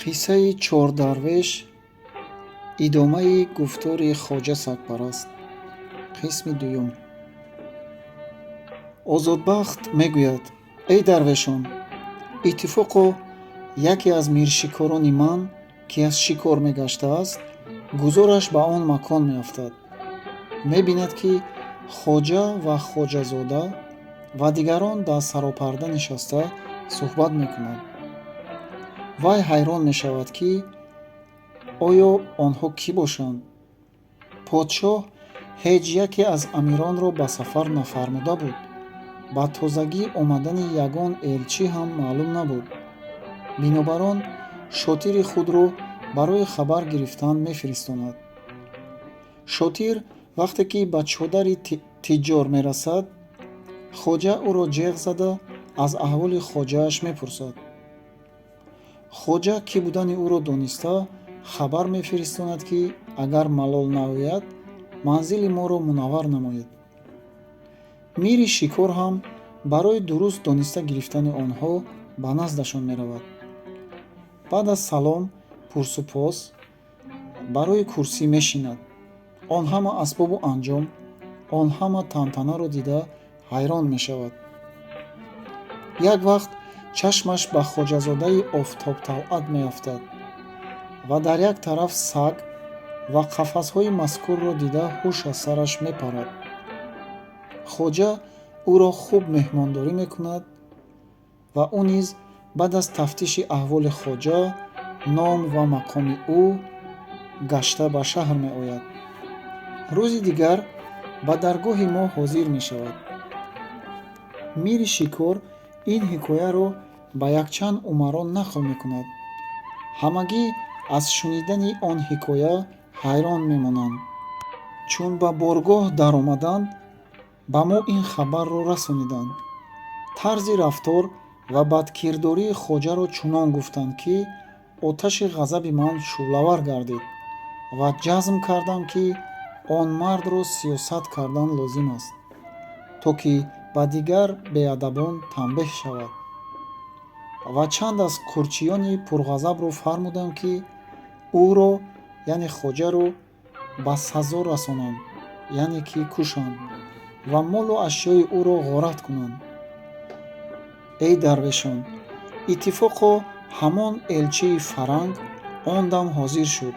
қиссаи чор дарвеш идомаи гуфтори хоҷа сагпараст. қисми дуюм. Озодбахт мегӯяд: эй дарвешон, иттифоқо яке аз миршикорони ман, ки аз шикор мегаштааст, гузораш ба он макон меафтад. Мебинад, ки хоҷа ва хоҷазода ва дигарон дар саропарда нишаста суҳбат мекунанд. Вай ҳайрон мешавад, ки оё онҳо кӣ бошанд? Подшоҳ ҳеҷ яке аз амиронро ба сафар нафармуда буд. Ба тозагӣ омадани ягон элчӣ ҳам маълум набуд. Бинобар он шотири худро барои хабар гирифтан мефиристонад. Шотир вақте ки ба чодари тиҷҷор мерасад, хоҷа ӯро ҷеғ зада аз аҳволи хоҷааш мепурсад. хоҷа кӣ будани ӯро дониста хабар мефиристонад, ки агар малол наояд, манзили моро мунаввар намоед. мири шикор ҳам барои дуруст дониста гирифтани онҳо ба наздашон меравад. баъд аз салом пурсупос барои курсӣ мешинад. он ҳама асбобу анҷом, он ҳама тантанаро дида ҳайрон мешавад. як вақт чашмаш ба хоҷазодаи офтобталъат меафтад ва дар як тараф саг ва қафасҳои мазкурро дида ҳуш аз сараш мепарад. хоҷа ӯро хуб меҳмондорӣ мекунад ва ӯ низ баъд аз тафтиши аҳволи хоҷа, ном ва мақоми ӯ гашта ба шаҳр меояд. рӯзи дигар ба даргоҳи мо ҳозир мешавад. мири шикор ин ҳикояро ба якчанд умаро нақл мекунад. ҳамагӣ аз шунидани он ҳикоя ҳайрон мемонанд. чун ба боргоҳ даромаданд, ба мо ин хабарро расониданд. тарзи рафтор ва бадкирдории хоҷаро чунон гуфтанд, ки оташи ғазаби ман шӯлавар гардид ва ҷазм кардам, ки он мардро сиёсат кардан лозим аст, то ки ба дигар беадабон танбеҳ шавад. ва чанд аз қурчиёни пурғазабро фармудам, ки ӯро, яъне хоҷаро ба сазо расонанд, яъне ки кушанд ва молу ашёи ӯро ғорат кунанд. эй дарвешон, иттифоқо ҳамон элчии фаранг он дам ҳозир шуд.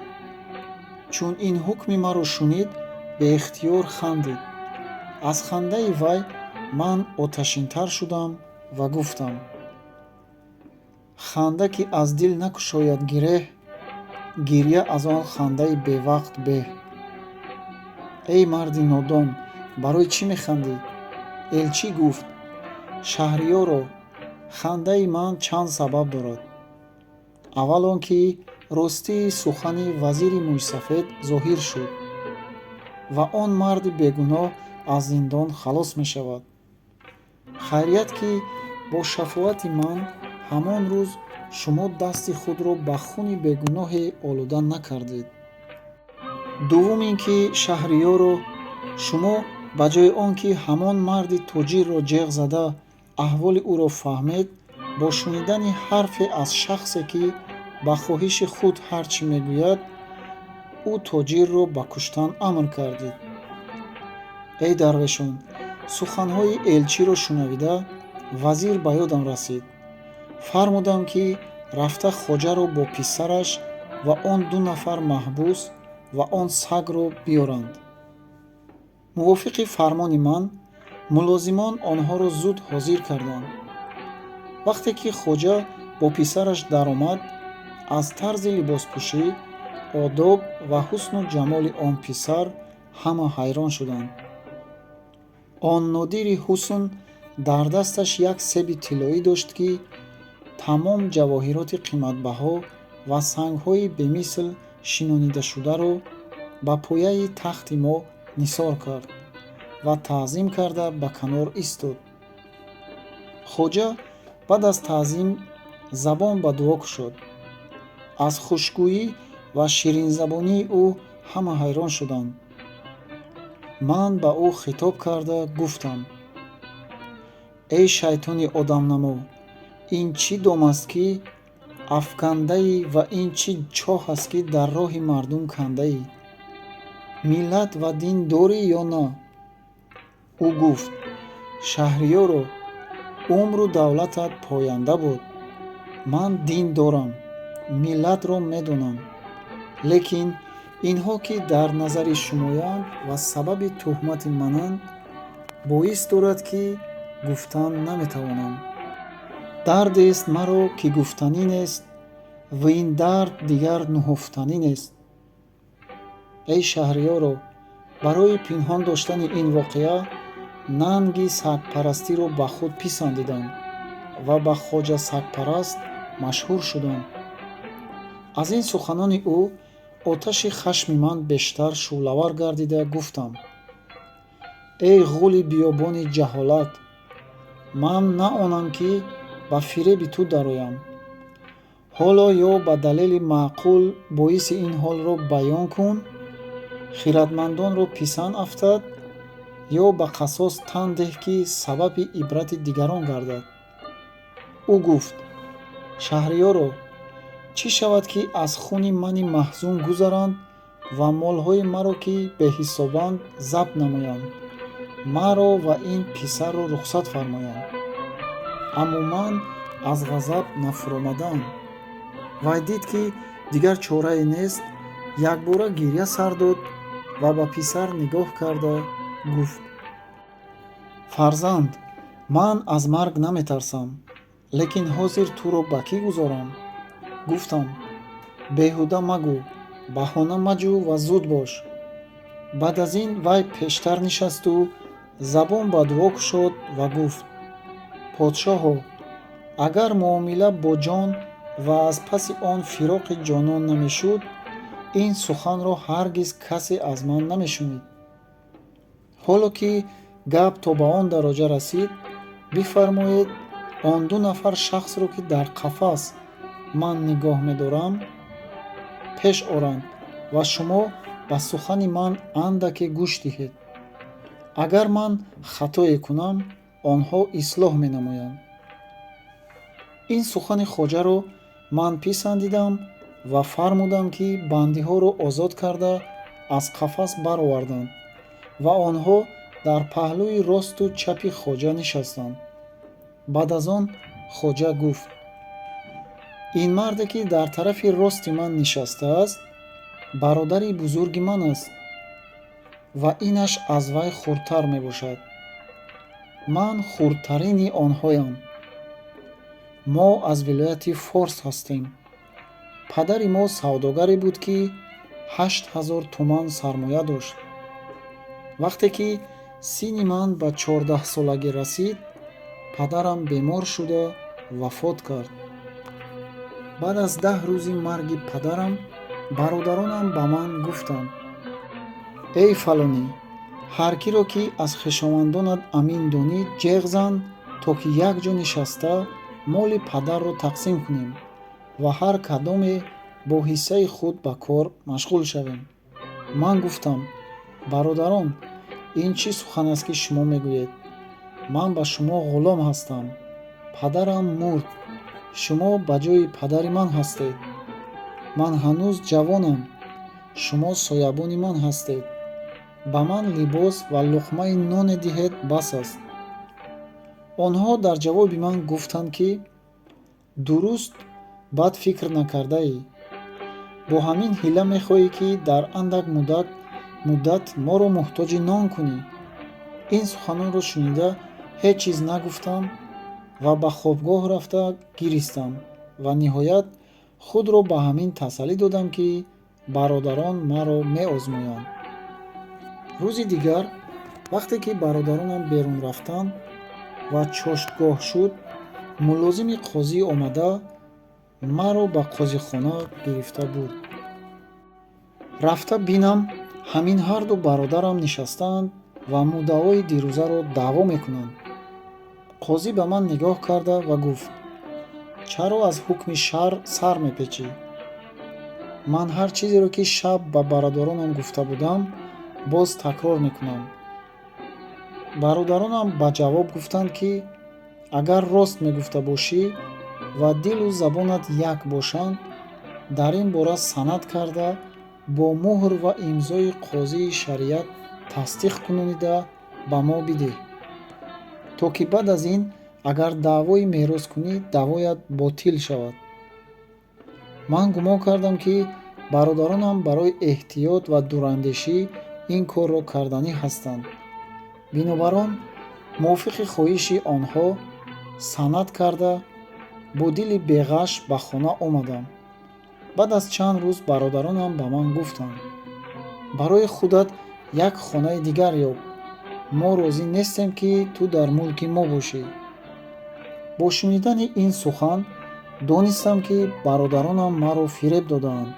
чун ин ҳукми маро шунид, беихтиёр хандид. аз хандаи вай ман оташинтар шудам ва гуфтам: ханда ки аз дил накушояд гиреҳ, гирья аз он хандаи бевақт беҳ. эй марди нодон, барои чӣ механдӣ? элчӣ гуфт: шаҳриёро, хандаи ман чанд сабаб дорад. аввал он ки ростии сухани вазири мӯйсафед зоҳир шуд ва он марди бегуноҳ аз зиндон халос мешавад. хайрият, ки бо шафоати ман ҳамон рӯз шумо дасти худро ба хуни бегуноҳе олуда накардед. дуввум ин ки шаҳриёро, шумо ба ҷои он ки ҳамон марди тоҷирро ҷеғ зада аҳволи ӯро фаҳмед, бо шунидани ҳарфе аз шахсе, ки ба хоҳиши худ ҳар чӣ мегӯяд, ӯ тоҷирро ба куштан амр кардед. эй дарвешон, суханҳои элчиро шунавида, вазир ба ёдам расид. фармудам, ки рафта хоҷаро бо писараш ва он 2 нафар маҳбус ва он сагро биёранд. мувофиқи фармони ман, мулозимон онҳоро зуд ҳозир карданд. вақте ки хоҷа бо писараш даромад, аз тарзи либоспӯшӣ, одоб ва ҳусну ҷамоли он писар ҳама ҳайрон шуданд. он нодири ҳусн дар дасташ як себи тиллоӣ дошт, ки тамом ҷавоҳироти қиматбаҳо ва сангҳои бемисл шинонидашударо ба пояи тахти мо нисор кард ва таъзим карда ба канор истод. хоҷа баъд аз таъзим забон ба дуо кушод. аз хушгӯӣ ва ширинзабонии ӯ ҳама ҳайрон шуданд. ман ба ӯ хитоб карда гуфтам: эй шайтони одамнамо, ин чӣ дом аст, ки афкандаӣ ва ин чӣ чоҳ аст, ки дар роҳи мардум кандаӣ? Миллат ва дин дорӣ ё на? Ӯ гуфт: Шаҳриёро, умру давлатат поянда буд. Ман дин дорам, миллатро медонам. Лекин инҳо, ки дар назари шумоянд ва сабаби тӯҳмати мананд, боис дорад, ки гуфтан наметавонам. Дардест маро, ки гуфтанӣ нест, ва ин дард дигар нуҳуфтанӣ нест. Эй Шаҳриёро, барои пинҳон доштани ин воқеа нанги сагпарастиро ба худ писандидам ва ба хоҷа сагпараст машҳур шудам. Аз ин суханони ӯ оташи хашми ман бештар шӯлавар гардида гуфтам: Эй ғули биёбони ҷаҳолат! Ман на онам, ки ба фиреби ту дароям. Ҳоло ё ба далели маъқул боиси ин ҳолро баён кун, хиратмандонро писанд афтад, ё ба қасос тан деҳ, ки сабаби ибрати дигарон гардад. Ӯ гуфт: Шаҳриёро, чӣ шавад, ки аз хуни мани маҳзун гузаранд ва молҳои маро, ки беҳисобанд, забт намоянд, маро ва ин писарро рухсат фармоянд. Аммо ман аз ғазаб нафуромадам. Вай дид, ки дигар чорае нест, якбора гирья сар дод ва ба писар нигоҳ карда гуфт: Фарзанд, ман аз марг наметарсам, лекин ҳозир туро ба кӣ гузорам? Гуфтам: Беҳуда магӯ, баҳона маҷӯ ва зуд бош. Баъд аз ин вай пештар нишасту забон ба дуо кушод ва гуфт: Подшоҳо, агар муомила бо ҷон ва аз паси он фироқи ҷонон намешуд, ин суханро ҳаргиз касе аз ман намешунид. Ҳоло ки гап то ба он дароҷа расид, бифармоед он 2 нафар шахсро, ки дар қафас ман нигоҳ медорам, пеш оранд ва шумо ба сухани ман андаке гӯш диҳед. Агар ман хатое кунам, онҳо ислоҳ менамоянд. Ин сухани хоҷаро ман писандидам ва фармудам, ки бандиҳоро озод карда аз қафас бароварданд ва онҳо дар паҳлӯи росту чапи хоҷа нишастанд. Баъд аз он хоҷа гуфт: Ин марде, ки дар тарафи рости ман нишастааст, бародари бузурги ман аст ва инаш аз вай хурдтар мебошад. Ман хурдтарини онҳоям. Мо аз вилояти Форс ҳастем. Падари мо савдогаре буд, ки 8000 туман сармоя дошт. Вақте ки синни ман ба 14-солагӣ расид, падарам бемор шуда вафот кард. Баъд аз 10 рӯзи марги падарам, бародаронам ба ман гуфтанд: Эй фалонӣ, ҳар киро, ки аз хешовандонат амин донӣ, ҷеғ зан, то ки як ҷо нишаста моли падарро тақсим кунем ва ҳар кадоме бо ҳиссаи худ ба кор машғул шавем. Ман гуфтам: Бародарон, ин чӣ сухан аст, ки шумо мегӯед? Ман ба шумо ғулом ҳастам. Падарам мурд. Шумо ба ҷои падари ман ҳастед. Ман ҳанӯз ҷавонам. Шумо соябони ман ҳастед. ба ман либос ва луқмаи ноне диҳед, бас аст. онҳо дар ҷавоби ман гуфтанд, ки дуруст бад фикр накардаӣ. бо ҳамин ҳила мехоҳӣ, ки дар андак муддат моро муҳтоҷи нон кунӣ. ин суханонро шунида ҳеҷ чиз нагуфтам ва ба хобгоҳ рафта гиристам ва ниҳоят худро ба ҳамин тасаллӣ додам, ки бародарон маро меозмоянд. рӯзи дигар, вақте ки бародаронам берун рафтанд ва чоштгоҳ шуд, мулозими қозӣ омада маро ба қозихона гирифта бурд. рафта бинам, ҳамин ҳарду бародарам нишастаанд ва муддаои дирӯзаро даъво мекунанд. қозӣ ба ман нигоҳ карда ва гуфт: Чаро аз ҳукми шар сар мепечӣ? Ман ҳар чизеро, ки шаб ба бародаронам гуфта будам, боз такрор мекунам. Бародаронам ба ҷавоб гуфтанд, ки агар рост мегуфта бошӣ, ва дилу забонат як бошанд, дар ин бора санад карда бо муҳр ва имзои қозии шариат тасдиқ кунонида ба мо бидеҳ, то ки баъд аз ин агар даъвои мерос кунӣ, даъвоят ботил шавад. ман гумон кардам ки бародаронам барои эҳтиёт ва дурандешӣ ин корро карданӣ ҳастанд. бинобар он мувофиқи хоҳиши онҳо санад карда бо дили беғаш ба хона омадам. баъд аз чанд рӯз бародаронам ба ман гуфтанд: барои худат як хонаи дигар ёб, мо розӣ нестем ки ту дар мулки мо бошӣ. бо шунидани ин сухан донистам ки бародаронам маро фиреб додаанд.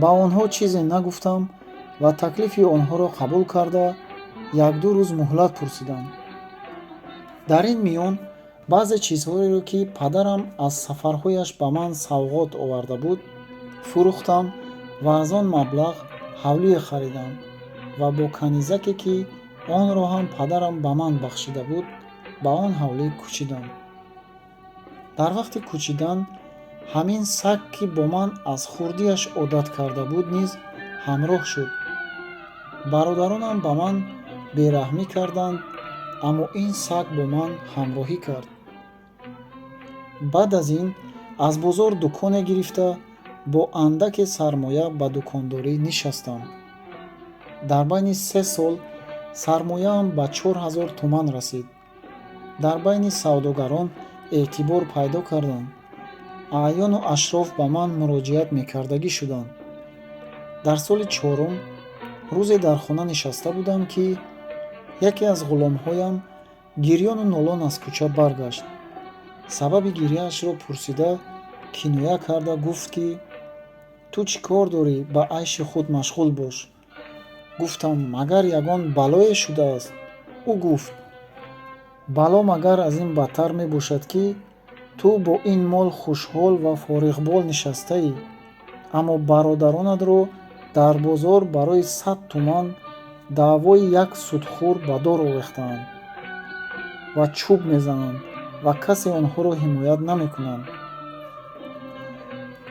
ба онҳо чизе нагуфтам ва таклифи онҳоро қабул карда як-ду рӯз муҳлат пурсидам. дар ин миён баъзе чизҳоеро ки падарам аз сафарҳояш ба ман савғот оварда буд, фурӯхтам ва аз он маблағ ҳавлие харидам ва бо канизаке ки онро ҳам падарам ба ман бахшида буд, ба он ҳавлӣ кӯчидам. дар вақти кӯчидан ҳамин саг, ки бо ман аз хурдиаш одат карда буд, низ ҳамроҳ шуд. бародаронам ба ман бераҳмӣ карданд, аммо ин саг бо ман ҳамроҳӣ кард. баъд аз ин аз бозор дуконе гирифта бо андаке сармоя ба дукондорӣ нишастам. дар байни 3 сол сармояам ба 4000 туман расид. дар байни савдогарон эътибор пайдо карданд. аъёну ашроф ба ман муроҷиат мекардагӣ шуданд. дар соли 4 рӯзе дар хона нишаста будам ки яке аз ғуломҳоям гирёну нолон аз кӯча баргашт. сабаби гирияашро пурсида киноя карда гуфт ки: ту чӣ кор дорӣ, ба айши худ машғул бош. гуфтам: магар ягон балое шудааст? ӯ гуфт: бало магар аз ин бадтар мебошад ки ту бо ин мол хушҳол ва фориғбол нишастаӣ, аммо бародаронатро дар бозор барои 100 туман даъвои як судхӯр ба дор овехтаанд ва чӯб мезананд ва касе онҳоро ҳимоят намекунад.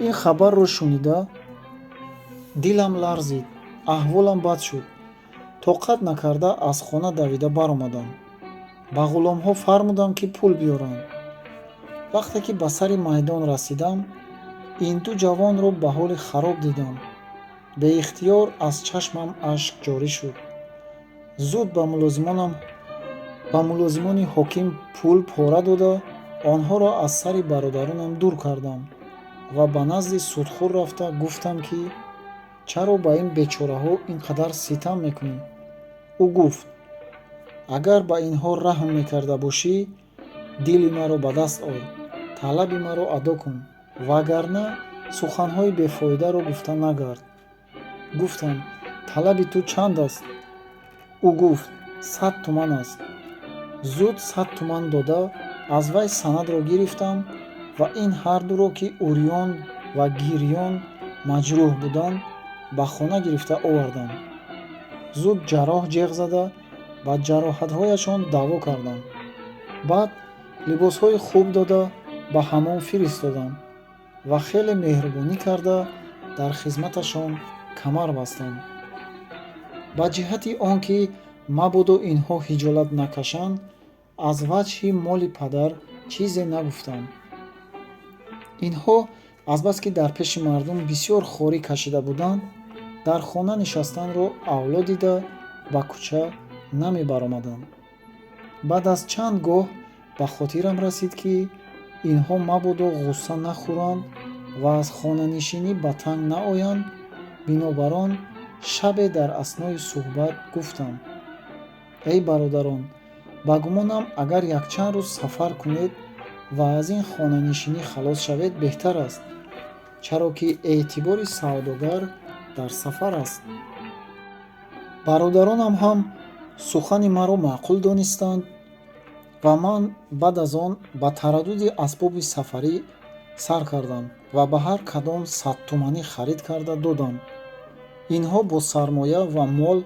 ин хабарро шунида дилам ларзид, аҳволам бад шуд. тоқат накарда аз хона давида баромадам. ба ғуломҳо фармудам ки пул биёранд. вақте ки ба сари майдон расидам, ин ду ҷавонро ба ҳоли хароб дидам. беихтиёр аз чашмам ашк ҷорӣ шуд. зуд ба мулозимони ҳоким пул пора дода, онҳоро аз сари бародаронам дур кардам ва ба назди судхӯр рафта гуфтам ки чаро ба ин бечораҳо ин қадар ситам мекунӣ? ӯ гуфт: агар ба инҳо раҳм мекарда бошӣ, дили маро ба даст ор, талаби маро адо кун, вагарна суханҳои бефоидаро гуфта нагард. гуфтам: талаби ту чанд аст? ӯ гуфт: 100 туман аст. зуд 100 туман дода аз вай санадро гирифтам ва ин ҳардуро, ки урён ва гирён маҷрӯҳ буданд, ба хона гирифта овардам. зуд ҷарроҳ ҷеғ зада ба ҷароҳатҳояшон даво кардам. баъд либосҳои хуб дода ба ҳаммом фиристодам ва хеле меҳрубонӣ карда дар хизматашон камар бастам. ба ҷиҳати он ки мабодо инҳо ҳиҷолат накашанд, аз ваҷҳи моли падар чизе нагуфтам. инҳо азбаски дар пеши мардум бисёр хорӣ кашида буданд, дар хона нишастанро авло дида ба кӯча намебаромаданд. баъд аз чанд гоҳ ба хотирам расид ки инҳо мабодо ғусса нахӯранд ва аз хонанишинӣ ба танг наоянд. бинобар он шабе дар аснои суҳбат гуфтам: эй бародарон, ба гумонам агар якчанд рӯз сафар кунед ва аз ин хонанишинӣ халос шавед беҳтар аст, чаро ки эътибори савдогар дар сафар аст. бародаронам ҳам сухани маро маъқул донистанд ва ман баъд аз он ба тараддуди асбоби сафарӣ сар кардам ва ба ҳар кадом 100 туманӣ харид карда додам. инҳо бо сармоя ва мол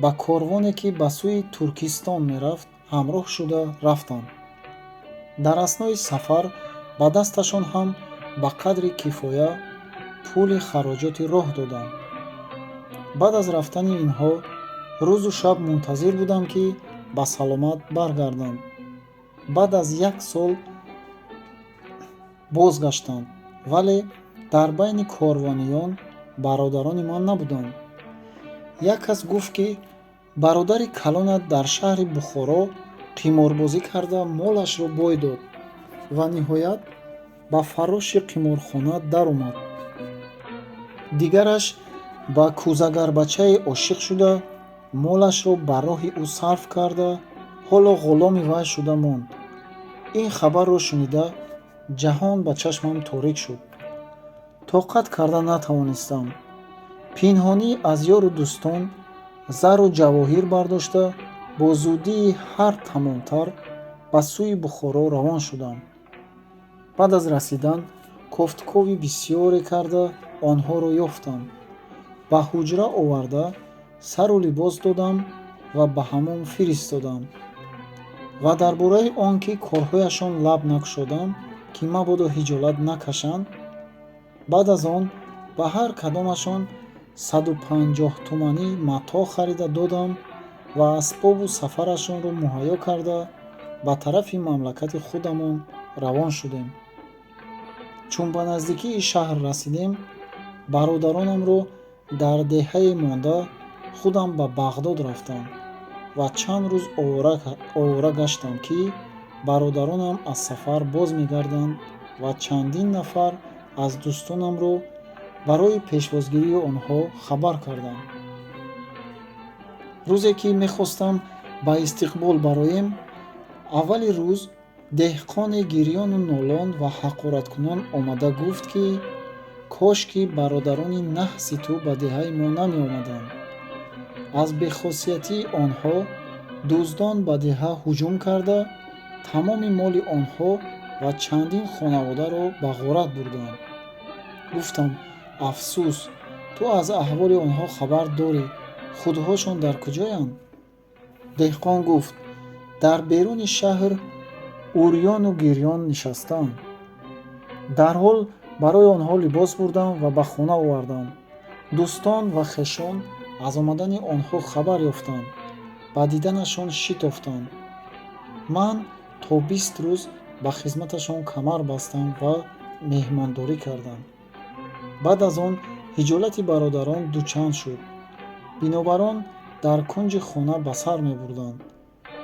ба корвоне ки ба сӯи Туркистон мерафт ҳамроҳ шуда рафтанд. дар аснои сафар ба дасташон ҳам ба қадри кифоя пули хароҷоти роҳ додам. баъд аз рафтани инҳо рӯзу шаб мунтазир будам, ки ба саломат баргарданд. баъд аз 1 сол бозгаштанд, вале дар байни корвониён бародарони ман набуданд. як кас гуфт, ки бародари калонат дар шаҳри Бухоро қиморбозӣ карда молашро бой дод ва ниҳоят ба фароши қиморхона даромад. дигараш ба кӯзагарбачае ошиқ шуда, молашро ба роҳи ӯ сарф карда, ҳоло ғуломи вай шуда монд. ин хабарро шунида ҷаҳон ба чашмам торик шуд. тоқат карда натавонистам. пинҳонӣ аз ёру дӯстон зару ҷавоҳир бардошта, бо зудии ҳар тамомтар ба сӯи Бухоро равон шудам. баъд аз расидан кофткови бисёре карда онҳоро ёфтам. ба ҳуҷра оварда сару либос додам ва ба ҳаммом фиристодам. ва дар бораи он ки корҳояшон лаб накушодам, ки мабодо ҳиҷолат накашанд, баъд аз он ба ҳар кадомашон 150 туманӣ матоъ харида додам ва асбобу сафарашонро муҳайё карда ба тарафи мамлакати худамон равон шудем. чун ба наздикии шаҳр расидем, бародаронамро дар деҳае монда худам ба Бағдод рафтам ва чанд рӯз овора гаштам, ки бародаронам аз сафар боз мегарданд ва чандин нафар аз дӯстонамро барои пешвозгирии онҳо хабар кардам. рӯзе ки мехостам ба истиқбол бароем, аввали рӯз деҳқоне гирёну нолон ва ҳақораткунон омада гуфт, ки кошки бародарони наҳси ту ба деҳаи мо намеомаданд. аз бехосиятии онҳо дуздон ба деҳа ҳуҷум карда, тамоми моли онҳо ва чандин хонаводаро ба ғорат бурданд. гуфтам: афсӯс, ту аз аҳволи онҳо хабар дорӣ? худҳошон дар куҷоянд? деҳқон гуфт: дар беруни шаҳр урёну гирён нишастаанд. дарҳол барои онҳо либос бурдам ва ба хона овардам. дӯстон ва хешон аз омадани онҳо хабар ёфтанд, ба диданашон шитофтанд. ман то 20 рӯз ба хизматашон камар бастам ва меҳмондорӣ кардам. баъд аз он ҳиҷолати бародарон дучанд шуд. бинобар он дар кунҷи хона ба сар мебурданд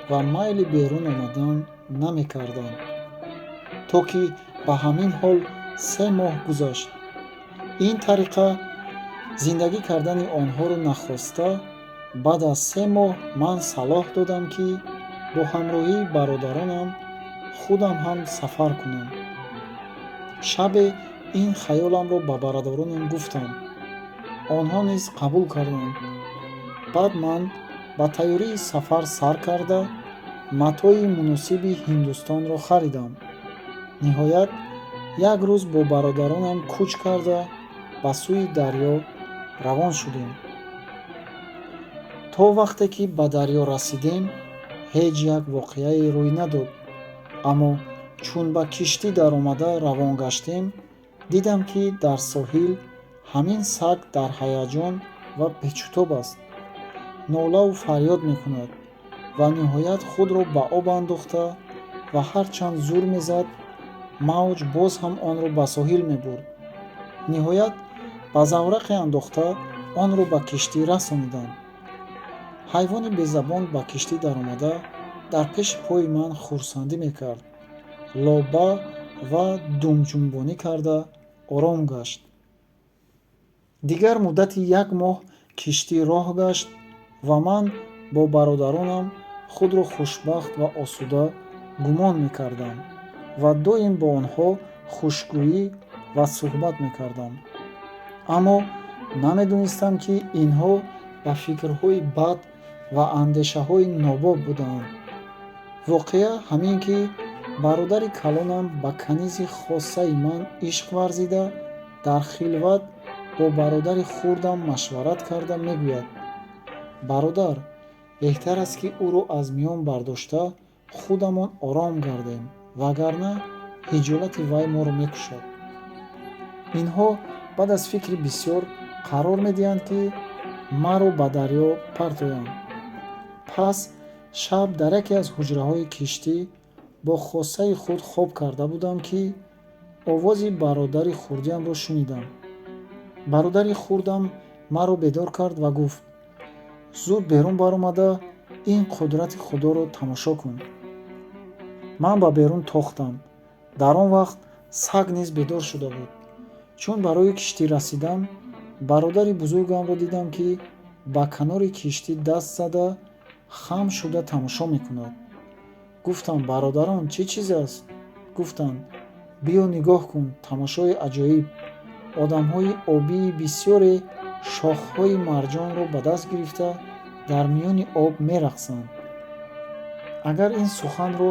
ва майли берун омадан намекарданд, то ки ба ҳамин ҳол 3 моҳ гузашт. ин тариқа зиндагӣ кардани онҳоро нахоста, баъд аз 3 моҳ ман салоҳ додам, ки бо ҳамроҳии бародаронам худам ҳам сафар кунам. шабе ин хаёламро ба бародаронам гуфтам. онҳо низ қабул карданд. баъд ман ба тайёрии сафар сар карда, матои муносиби Ҳиндустонро харидам. ниҳоят як рӯз бо бародаронам кӯч карда ба сӯи дарё равон шудем. то вақте ки ба дарё расидем, ҳеҷ як воқеае рӯй надод. аммо чун ба киштӣ даромада равон гаштем, дидам, ки дар соҳил ҳамин саг дар ҳаяҷон ва бечӯтоб аст. нолаву фарёд мекунад ва ниҳоят худро ба об андохта ва ҳарчанд зур мезад, мавҷ боз ҳам онро ба соҳил мебурд. ниҳоят ба заврақе андохта онро ба киштӣ расониданд. ҳайвони безабон ба киштӣ даромада дар пеши пои ман хурсандӣ мекард, лобба ва думҷунбонӣ карда ором гашт. дигар муддати 1 моҳ киштӣ роҳ гашт ва ман бо бародаронам худро хушбахт ва осуда гумон мекардам ва доим бо онҳо хушгӯӣ ва суҳбат мекардам. аммо намедонистам, ки инҳо ба фикрҳои бад ва андешаҳои нобоб буданд. воқеа ҳамин, ки бародари калонам ба канизи хоссаи ман ишқ варзида, дар хилват бо бародари хурдам машварат карда мегӯяд: бародар, беҳтар аст, ки ӯро аз миён бардошта, худамон ором гардем. вагарна ҳиҷолати вай моро мекушад. Инҳо баъд аз фикри бисёр қарор медиҳанд, ки маро ба дарё партоянд. Пас шаб дар яке аз ҳуҷраҳои киштӣ бо хоссаи худ хоб карда будам, ки овози бародари хурдиамро шунидам. Бародари хурдам маро бедор кард ва гуфт: зуд берун баромада ин қудрати худоро тамошо кун. Ман ба берун тохтам. Дар он вақт саг низ бедор шуда буд. Чун ба рӯи киштӣ расидам, бародари бузургамро дидам, ки ба канори киштӣ даст зада хам шуда тамошо мекунад. Гуфтам: бародарон, чӣ чиз аст? Гуфтанд: биё нигоҳ кун, тамошои аҷоиб. Одамҳои обии бисёре шохҳои марҷонро ба даст гирифта дар миёни об мерақсанд. Агар ин суханро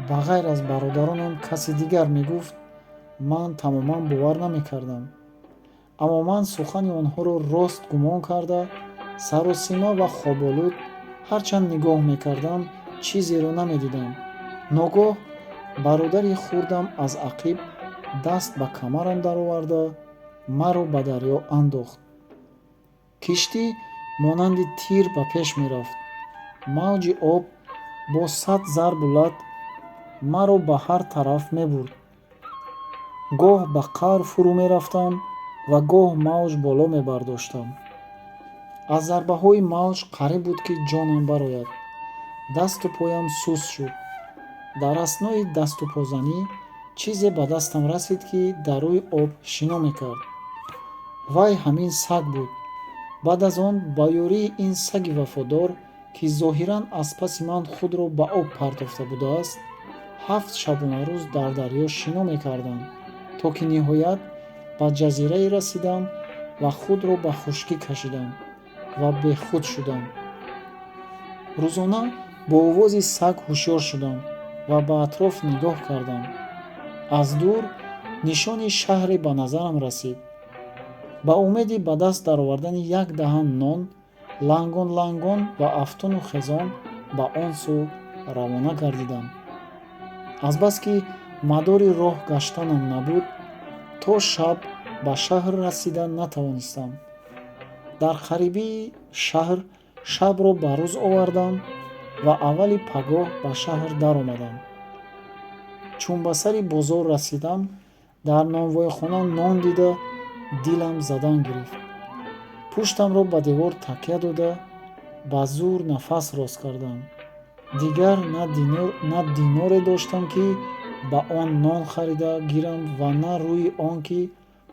ба ғайр аз бародаронам каси дигар мегуфт, ман тамоман бовар намекардам. Аммо ман сухани онҳоро рост гумон карда, саросима ва хоболуд ҳарчанд нигоҳ мекардам, чизеро намедидам. Ногоҳ бародари хурдам аз ақиб даст ба камарам дароварда, маро ба дарё андохт. Киштӣ монанди тир ба пеш мерафт. мавҷи об бо 100 зарбу лат маро ба ҳар тараф мебурд. гоҳ ба қавр фурӯ мерафтам ва гоҳ мавҷ боло мебардоштам. аз зарбаҳои мавҷ қариб буд, ки ҷонам барояд. дасту поям суст шуд. дар аснои даступозанӣ чизе ба дастам расид, ки дар рӯи об шино мекард. вай ҳамин саг буд. баъд аз он ба ёрии ин саги вафодор, ки зоҳиран аз паси ман худро ба об партофта будааст, 7 шабонарӯз дар дарё шино мекардам, то ки ниҳоят ба ҷазирае расидам ва худро ба хушкӣ кашидам ва бехуд шудам. рӯзона бо овози саг ҳушёр шудам ва ба атроф нигоҳ кардам. аз дур нишони шаҳре ба назарам расид. ба умеди ба даст даровардани як даҳан нон, лангон ва афтону хезон ба он сӯ равона гардидам. азбаски мадори роҳ гаштанам набуд, то шаб ба шаҳр расида натавонистам. дар қарибии шаҳр шабро ба рӯз овардам ва аввали пагоҳ ба шаҳр даромадам. чун ба сари бозор расидам, дар нонвойхона нон дида дилам задан гирифт. пуштамро ба девор такя дода ба зур нафас роз кардам. дигар на диноре доштам, ки ба он нон харида гирам, ва на рӯи он, ки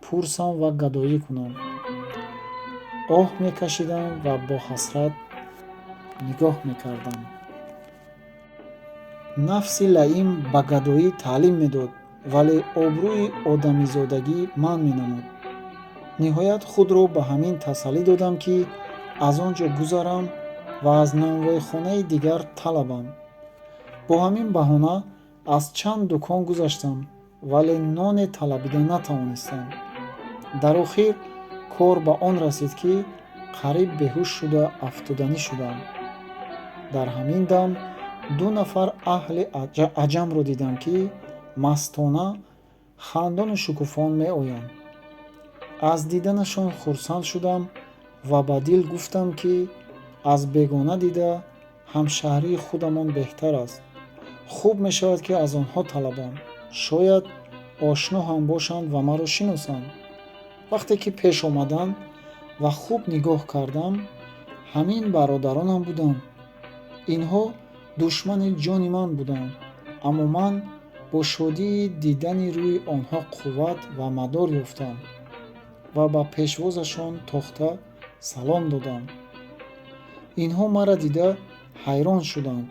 пурсам ва гадоӣ кунам. оҳ мекашидам ва бо ҳасрат нигоҳ мекардам. нафси лаим ба гадоӣ таълим медод, вале обрӯи одамизодагӣ манъ менамуд. ниҳоят худро ба ҳамин тасаллӣ додам, ки аз он ҷо гузарам ва аз нонвойхонаи дигар талабам. бо ҳамин баҳона аз чанд дукон гузаштам, вале ноне талабида натавонистам. дар охир кор ба он расид, ки қариб беҳуш шуда афтоданӣ шудам. дар ҳамин дам 2 нафар аҳли аҷамро дидам, ки мастона хандону шукуфон меоянд. аз диданашон хурсанд шудам ва ба дил гуфтам, ки аз бегона дида ҳамшаҳрии худамон беҳтар аст. хуб мешавад, ки аз онҳо талабам. шояд ошно ҳам бошанд ва маро шиносанд. вақте ки пеш омаданд ва хуб нигоҳ кардам, ҳамин бародаронам буданд. инҳо душмани ҷони ман буданд, аммо ман бо шодии дидани рӯи онҳо қувват ва мадор ёфтам ва ба пешвозашон тохта салом додам. инҳо мара дида ҳайрон шуданд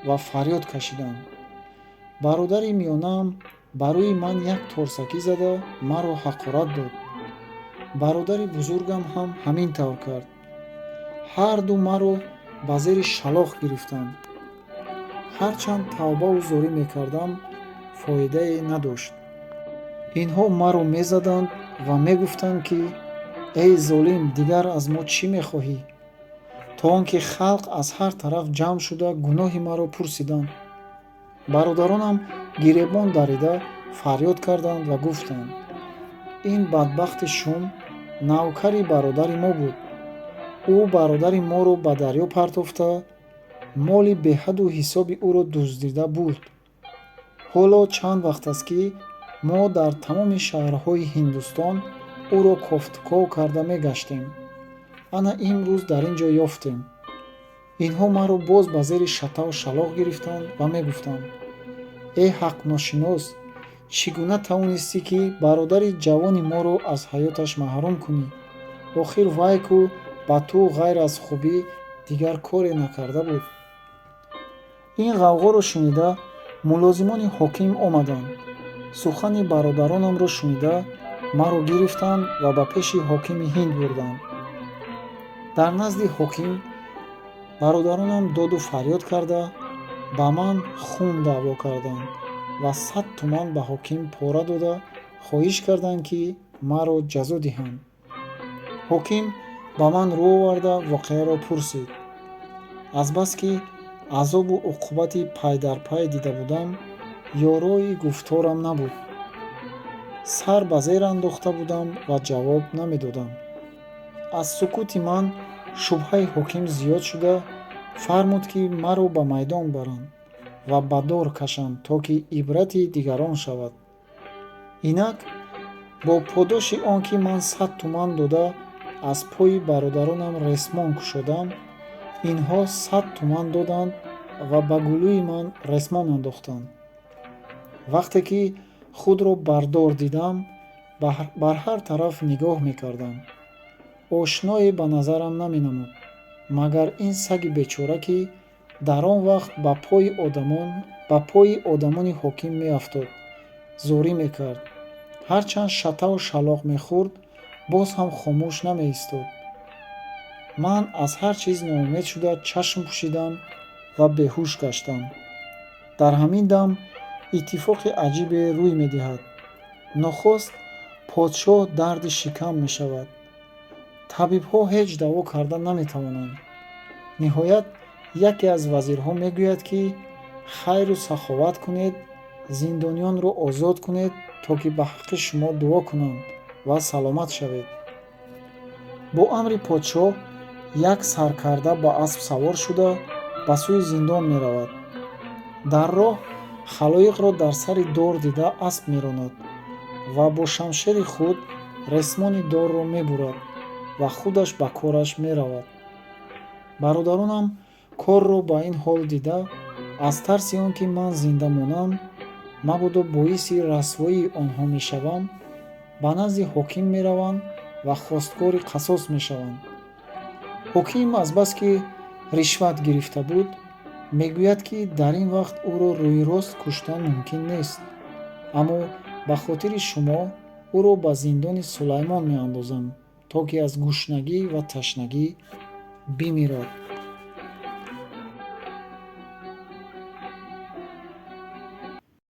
ва фарёд кашиданд. бародари миёнаам ба рӯи ман як торсакӣ зада маро ҳақорат дод. бародари бузургам ҳам ҳамин тавр кард. ҳарду маро ба зери шалох гирифтанд. ҳарчанд тавбаву зорӣ мекардам, фоидае надошт. инҳо маро мезаданд ва мегуфтанд, ки эй золим, дигар аз мо чӣ мехоҳӣ? то он ки халқ аз ҳар тараф ҷамъ шуда гуноҳи маро пурсиданд. бародаронам гиребон дарида фарёд карданд ва гуфтанд: ин бадбахти шум навкари бародари мо буд. Ӯ бародари моро ба дарё партофта, моли беҳаду ҳисоби ӯро дуздида бурд. ҳоло чанд вақт аст ки мо дар тамоми шаҳрҳои Ҳиндустон ӯро кофтуков карда мегаштем. Ана имрӯз дар ин ҷо ёфтем. Инҳо маро боз ба зери шатаву шалоқ гирифтанд ва мегуфтанд: «Э ҳақношинос, чӣ гуна тавонистӣ, ки бародари ҷавони моро аз ҳаёташ маҳрум кунӣ? Охир вай ку ба ту ғайр аз хубӣ дигар коре накарда буд». Ин ғавғоро шунида мулозимони ҳоким омаданд. Сухани бародаронамро шунида маро гирифтанд ва ба пеши ҳокими Ҳинд бурданд. Дар назди ҳоким бародаронам доду фарёд карда ба ман хун даъво карданд ва 100 туман ба ҳоким пора дода хоҳиш карданд, ки маро ҷазо диҳанд. ҳоким ба ман рӯ оварда воқеаро пурсид. Азбаски азобу уқубати пайдарпай дида будам, ёрои гуфторам набуд. сар ба зер андохта будам ва ҷавоб намедодам. Аз сукути ман шубҳаи ҳоким зиёд шуда, фармуд, ки маро ба майдон баранд ва ба дор кашанд, то ки ибрати дигарон шавад. Инак бо подоши он ки ман 100 туман дода аз пои бародаронам ресмон кушодам, инҳо 100 туман доданд ва ба гулӯи ман ресмон андохтанд. вақте ки худро бардор дидам, бар ҳар тараф нигоҳ мекардам. ошное ба назарам наменамуд, магар ин саги бечора, ки дар он вақт ба пои одамони ҳоким меафтод, зорӣ мекард. ҳарчанд шатаву шалоқ мехӯрд, боз ҳам хомӯш намеистод. ман аз ҳар чиз ноумед шуда чашм пӯшидам ва беҳуш гаштам. дар ҳамин дам иттифоқи аҷибе рӯй медиҳад. нохост подшоҳ дарди шикам мешавад. табибҳо ҳеҷ даво карда наметавонанд. ниҳоят яке аз вазирҳо мегӯяд, ки хайру саховат кунед, зиндонiyonро озод кунед, то ки ба ҳаққи шумо дуо кунанд ва саломат шавед. бо амри подшоҳ як саркарда ба асп савор шуда ба сӯи зиндон меравад. дар роҳ халоиқро дар сари дор дида асп меронад ва бо шамшери худ ресмони дорро мебурад ва худаш ба кораш меравад. бародаронам корро ба ин ҳол дида, аз тарси он ки ман зинда монам, мабодо боиси расвоии онҳо мешавам, ба назди ҳоким мераванд ва хостгори қасос мешаванд. ҳоким азбаски ришват гирифта буд, мегӯяд, ки дар ин вақт ӯро рӯйрост куштан мумкин нест, аммо ба хотири шумо ӯро ба зиндони Сулаймон меандозам, то ки аз гушнагӣ ва ташнагӣ бимирад.